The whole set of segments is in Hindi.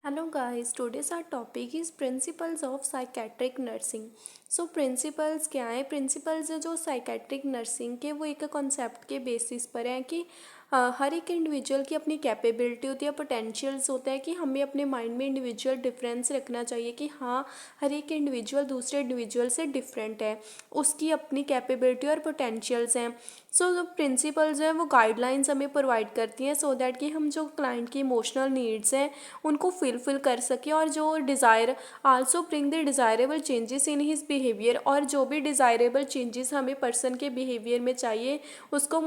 Hello guys, today's our topic is principles of psychiatric nursing. So principles क्या है? प्रिंसिपल्स जो साइकेट्रिक नर्सिंग के वो एक कॉन्सेप्ट के बेसिस पर हैं कि हर एक इंडिविजुअल की अपनी कैपेबिलिटी होती है, पोटेंशियल्स होता है कि हमें अपने माइंड में इंडिविजुअल डिफरेंस रखना चाहिए कि हाँ, हर एक इंडिविजुअल दूसरे इंडिविजुअल से डिफरेंट है, उसकी अपनी कैपेबिलिटी और पोटेंशियल्स हैं। सो जो प्रिंसिपल्स हैं वो गाइडलाइंस हमें प्रोवाइड करती हैं सो दैट कि हम जो क्लाइंट की इमोशनल नीड्स हैं उनको फुलफिल कर सकें और जो desire also bring the desirable changes in his behaviour, और जो भी डिज़ायरेबल चेंजेस हमें पर्सन के बिहेवियर में चाहिए उसको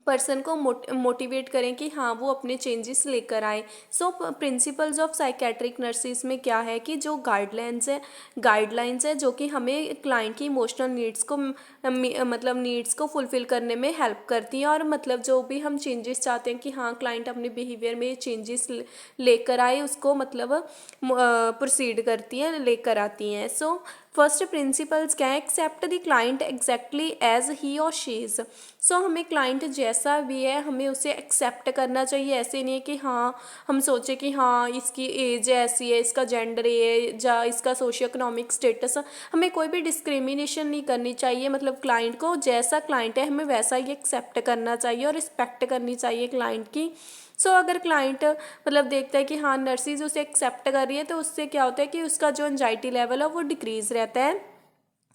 पर्सन को मोटिवेट करें कि हाँ वो अपने चेंजेस लेकर आए। सो प्रिंसिपल्स ऑफ साइकेट्रिक नर्सिस में क्या है कि जो गाइडलाइंस है जो कि हमें क्लाइंट की इमोशनल नीड्स को मतलब नीड्स को फुलफ़िल करने में हेल्प करती हैं, और मतलब जो भी हम चेंजेस चाहते हैं कि हाँ क्लाइंट अपने बिहेवियर में चेंजेस लेकर आए उसको मतलब प्रोसीड करती हैं, लेकर आती हैं। सो फर्स्ट प्रिंसिपल्स क्या है? Accept the client exactly as he और शी इज़। सो हमें क्लाइंट जैसा भी है हमें उसे एक्सेप्ट करना चाहिए। ऐसे नहीं है कि हाँ हम सोचें कि हाँ इसकी एज ऐसी है, इसका जेंडर ये या इसका सोशियो इकोनॉमिक स्टेटस, हमें कोई भी डिस्क्रिमिनेशन नहीं करनी चाहिए। मतलब क्लाइंट को जैसा क्लाइंट है हमें वैसा ही एक्सेप्ट करना चाहिए और रिस्पेक्ट करनी चाहिए क्लाइंट की। सो अगर क्लाइंट मतलब देखता है कि हाँ नर्सिस उसे एक्सेप्ट कर रही है तो उससे क्या होता है कि उसका जो एंजाइटी लेवल है वो डिक्रीज रहता है।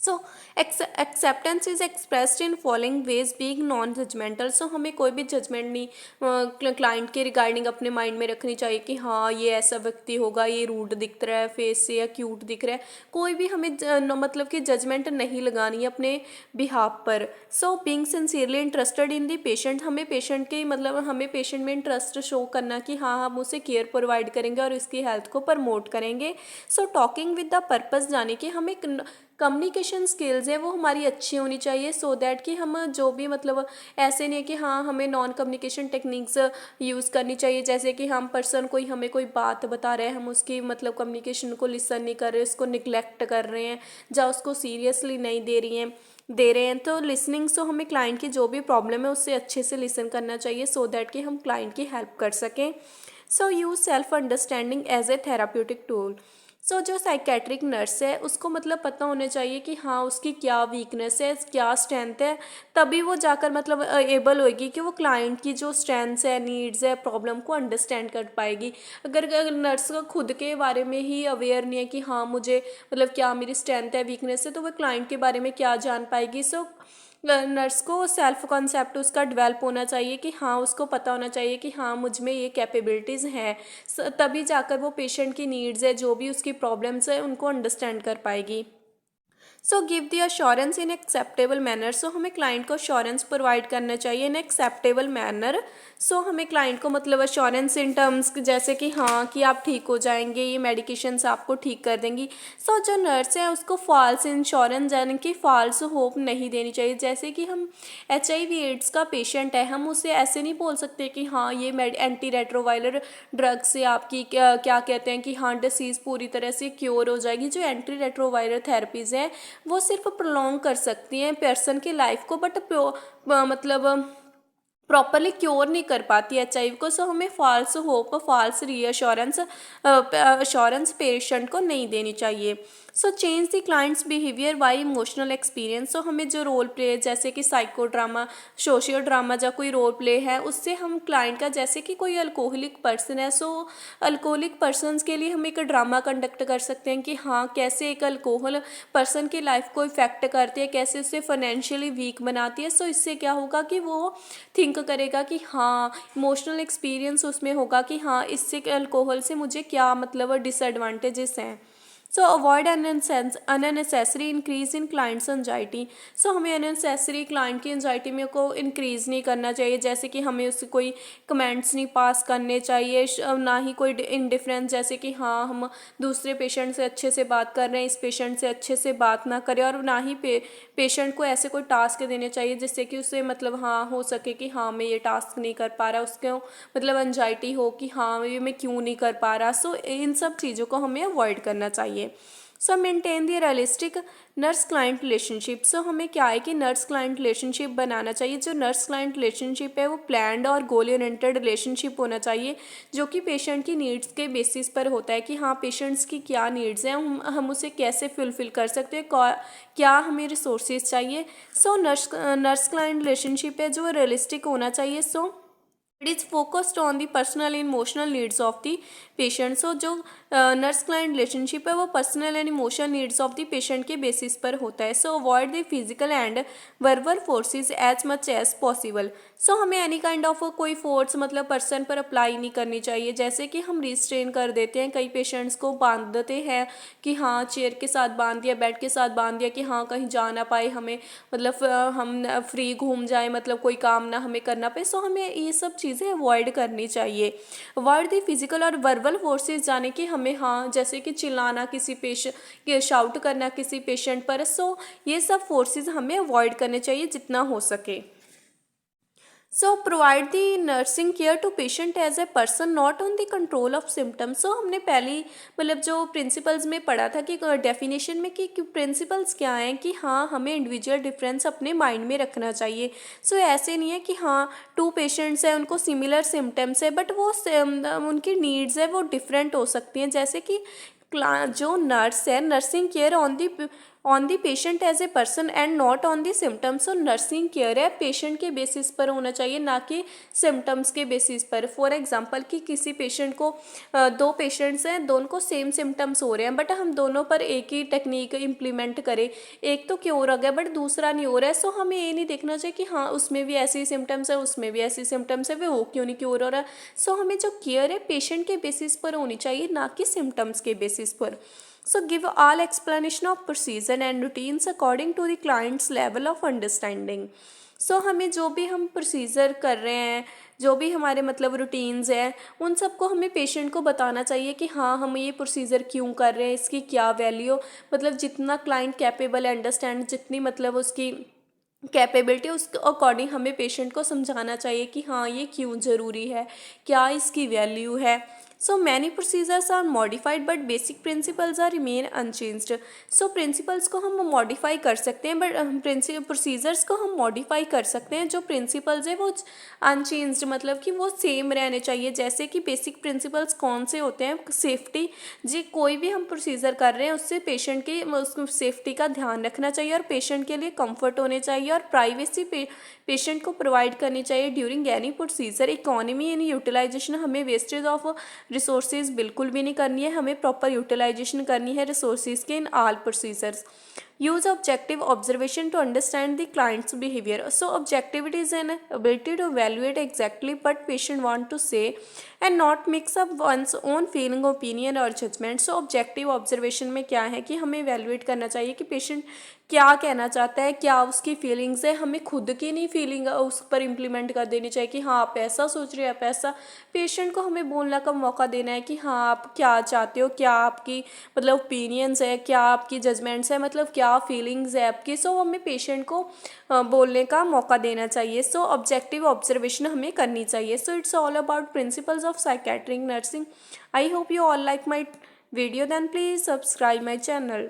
So acceptance is expressed in following ways being non judgmental. So हमें कोई भी जजमेंट नहीं क्लाइंट के रिगार्डिंग अपने माइंड में रखनी चाहिए कि हाँ ये ऐसा व्यक्ति होगा, ये रूड दिख रहा है फेस से या क्यूट दिख रहा है। कोई भी हमें मतलब कि जजमेंट नहीं लगानी है अपने बिहाफ पर। So being sincerely interested in the patient, हमें पेशेंट के मतलब हमें पेशेंट में इंटरेस्ट शो करना कि हाँ हम उसे केयर प्रोवाइड करेंगे और उसकी हेल्थ को प्रमोट करेंगे। So talking with the purpose, यानी कि हमें कम्युनिकेशन स्किल्स है वो हमारी अच्छी होनी चाहिए सो दैट कि हम जो भी मतलब ऐसे नहीं है कि हाँ हमें नॉन कम्युनिकेशन टेक्निक्स यूज़ करनी चाहिए, जैसे कि हम पर्सन कोई हमें कोई बात बता रहे हैं हम उसकी मतलब कम्युनिकेशन को लिसन नहीं कर रहे, उसको निगलेक्ट कर रहे हैं या उसको सीरियसली नहीं दे रहे हैं। तो लिसनिंग सो हमें क्लाइंट की जो भी प्रॉब्लम है उससे अच्छे से लिसन करना चाहिए सो दैट कि हम क्लाइंट की हेल्प कर सकें। So use self understanding as a therapeutic tool. So जो साइकेट्रिक नर्स है उसको मतलब पता होना चाहिए कि हाँ उसकी क्या वीकनेस है, क्या स्ट्रेंथ है, तभी वो जाकर मतलब एबल होएगी कि वो क्लाइंट की जो स्ट्रेंथ्स है, नीड्स है, प्रॉब्लम को अंडरस्टैंड कर पाएगी। अगर नर्स का खुद के बारे में ही अवेयर नहीं है कि हाँ मुझे मतलब क्या मेरी स्ट्रेंथ है, वीकनेस है, तो वो क्लाइंट के बारे में क्या जान पाएगी। सो नर्स को सेल्फ कॉन्सेप्ट उसका डेवलप होना चाहिए कि हाँ उसको पता होना चाहिए कि हाँ मुझ में ये कैपेबिलिटीज़ हैं, तभी जाकर वो पेशेंट की नीड्स है जो भी उसकी प्रॉब्लम्स है उनको अंडरस्टैंड कर पाएगी। So give the assurance in acceptable manner. So हमें क्लाइंट को अश्योरेंस प्रोवाइड करना चाहिए इन एक्सेप्टेबल मैनर। सो हमें क्लाइंट को मतलब अश्योरेंस इन टर्म्स जैसे कि हाँ कि आप ठीक हो जाएंगे, ये मेडिकेशंस आपको ठीक कर देंगी। सो जो नर्स है उसको फॉल्स इंश्योरेंस यानी कि फॉल्स होप नहीं देनी चाहिए। जैसे कि हम HIV एड्स का पेशेंट है, हम उसे ऐसे नहीं बोल सकते कि हाँ ये एंटी रेट्रोवायरल ड्रग से आपकी क्या कहते हैं कि हाँ डिसीज़ पूरी तरह से क्योर हो जाएगी। जो एंटी रेट्रोवायरल थेरेपीज़ हैं वो सिर्फ प्रोलॉन्ग कर सकती हैं पर्सन की लाइफ को, बट मतलब प्रॉपरली क्योर नहीं कर पाती HIV को। सो हमें false hope, false reassurance assurance patient को नहीं देनी चाहिए। So change the client's behaviour by emotional experience. So हमें जो रोल प्ले जैसे कि साइको ड्रामा, सोशियो ड्रामा या कोई रोल प्ले है उससे हम क्लाइंट का, जैसे कि कोई अल्कोहलिक पर्सन है, सो अल्कोहलिक पर्सनस के लिए हम एक ड्रामा कंडक्ट कर सकते हैं कि हाँ कैसे एक अल्कोहल पर्सन की लाइफ को इफेक्ट करती है, कैसे उसे फाइनेंशियली वीक बनाती है। सो इससे क्या होगा कि वो थिंक करेगा कि हाँ इमोशनल एक्सपीरियंस उसमें होगा कि हाँ इससे अल्कोहल से मुझे क्या मतलब डिसएडवांटेजेस हैं। So avoid unnecessary increase in client's anxiety. So हमें अननेसेसरी क्लाइंट की एंजाइटी में को इंक्रीज़ नहीं करना चाहिए, जैसे कि हमें उससे कोई कमेंट्स नहीं पास करने चाहिए, ना ही कोई इंडिफरेंस जैसे कि हाँ हम दूसरे पेशेंट से अच्छे से बात कर रहे हैं इस पेशेंट से अच्छे से बात ना करें, और ना ही पेशेंट को ऐसे कोई टास्क देने चाहिए जिससे कि उसे मतलब हाँ हो सके कि हाँ मैं ये टास्क नहीं कर पा रहा, उसको मतलब एंजाइटी हो कि हाँ ये मैं क्यों नहीं कर पा रहा। सो इन सब चीज़ों को हमें अवॉइड करना चाहिए। So maintain the realistic nurse client relationship. So हमें क्या है कि नर्स क्लाइंट रिलेशनशिप बनाना चाहिए। जो नर्स क्लाइंट रिलेशनशिप है वो प्लान्ड और गोल ओरिएंटेड रिलेशनशिप होना चाहिए, जो कि पेशेंट की नीड्स के बेसिस पर होता है कि हाँ पेशेंट्स की क्या नीड्स हैं, हम उसे कैसे फुलफिल कर सकते हैं, क्या हमें रिसोर्सेज चाहिए। सो नर्स क्लाइंट रिलेशनशिप है जो रियलिस्टिक होना चाहिए। So it is focused on the personal and emotional needs of the patient. So जो नर्स क्लाइंट रिलेशनशिप है वो personal and emotional needs of the patient के बेसिस पर होता है। So avoid the physical and verbal forces as much as possible. So हमें एनी काइंड ऑफ कोई फोर्स मतलब पर्सन पर अप्लाई नहीं करनी चाहिए, जैसे कि हम रिस्ट्रेन कर देते हैं, कई पेशेंट्स को बांध देते हैं कि हाँ चेयर के साथ बांध दिया, बेड के साथ बांध दिया कि हाँ कहीं जा ना पाए हमें, मतलब हम फ्री घूम जाए, मतलब कोई काम ना हमें करना पाए। सो हमें ये सब चीज़ें अवॉइड करनी चाहिए। अवॉइड द फिजिकल और वर्बल फोर्सेस, जाने कि हमें हाँ जैसे कि चिल्लाना किसी पेशेंट, शाउट करना किसी पेशेंट पर। सो ये सब फोर्सेस हमें अवॉइड करने चाहिए जितना हो सके। So provide the nursing care to patient as a person not on the control of symptoms. So हमने पहली मतलब जो प्रिंसिपल्स में पढ़ा था कि डेफिनेशन में कि प्रिंसिपल्स क्या हैं, कि हाँ हमें इंडिविजुअल डिफरेंस अपने माइंड में रखना चाहिए। सो ऐसे नहीं है कि हाँ टू पेशेंट्स हैं उनको सिमिलर सिम्टम्स है बट वो उनकी नीड्स है वो डिफरेंट हो सकती हैं। जैसे कि जो नर्स है nursing care on the patient as a person and not on the symptoms. So nursing care है पेशेंट के बेसिस पर होना चाहिए, ना कि सिम्टम्स के बेसिस पर। फॉर एग्जांपल कि किसी पेशेंट को दो पेशेंट्स हैं, दोनों को सेम सिम्टम्स हो रहे हैं बट हम दोनों पर एक ही टेक्निक इम्प्लीमेंट करें, एक तो क्योर हो गया बट दूसरा नहीं हो रहा है। सो हमें ये नहीं देखना चाहिए कि हाँ उसमें भी ऐसी सिम्टम्स है उसमें भी ऐसी सिम्टम्स है, वो क्यों नहीं क्योर हो रहा है। सो हमें जो केयर है पेशेंट के बेसिस पर होनी चाहिए, ना कि सिम्टम्स के बेसिस पर। So give all explanation of procedure and routines according to the client's level of understanding. So हमें जो भी हम प्रोसीजर कर रहे हैं, जो भी हमारे मतलब रूटीन्स हैं, उन सबको हमें पेशेंट को बताना चाहिए कि हाँ हम ये प्रोसीजर क्यों कर रहे हैं, इसकी क्या वैल्यू, मतलब जितना क्लाइंट कैपेबल है अंडरस्टैंड, जितनी मतलब उसकी कैपेबिलिटी उसके अकॉर्डिंग हमें पेशेंट को समझाना चाहिए कि हाँ ये क्यों ज़रूरी है, क्या इसकी वैल्यू है। So many procedures are modified but basic principles are remain unchanged. So principles को हम मॉडिफाई कर सकते हैं बट प्रोसीजर्स को हम मॉडिफाई कर सकते हैं, जो प्रिंसिपल्स है वो अनचेंज्ड मतलब कि वो सेम रहने चाहिए। जैसे कि बेसिक प्रिंसिपल्स कौन से होते हैं, सेफ्टी, जी कोई भी हम प्रोसीजर कर रहे हैं उससे पेशेंट की सेफ्टी का ध्यान रखना चाहिए और पेशेंट के लिए कंफर्ट होने चाहिए और प्राइवेसी पेशेंट को प्रोवाइड करनी चाहिए during any procedure. Economy and utilization, हमें वेस्टेज ऑफ रिसोर्सेज बिल्कुल भी नहीं करनी है, हमें प्रॉपर यूटिलाइजेशन करनी है रिसोर्सेज के in all procedures. Use objective observation to understand the client's behaviour. So objectivity is an ability to evaluate exactly what patient want to say and not mix up one's own feeling, opinion और judgment। सो ऑब्जेक्टिव ऑब्जर्वेशन में क्या है कि हमें evaluate करना चाहिए कि पेशेंट क्या कहना चाहता है, क्या उसकी फीलिंग्स है, हमें खुद की नहीं फीलिंग उस पर इम्प्लीमेंट कर देनी चाहिए कि हाँ आप ऐसा सोच रहे हो आप ऐसा। पेशेंट को हमें बोलने का मौका देना है कि हाँ आप क्या चाहते हो, क्या आपकी मतलब ओपिनियंस है, क्या आपकी जजमेंट्स है, मतलब क्या फीलिंग्स है आपकी। सो हमें पेशेंट को बोलने का मौका देना चाहिए। सो ऑब्जेक्टिव ऑब्जर्वेशन हमें करनी चाहिए। So it's all about principles of psychiatric nursing. I hope you all like my video, then please subscribe my channel.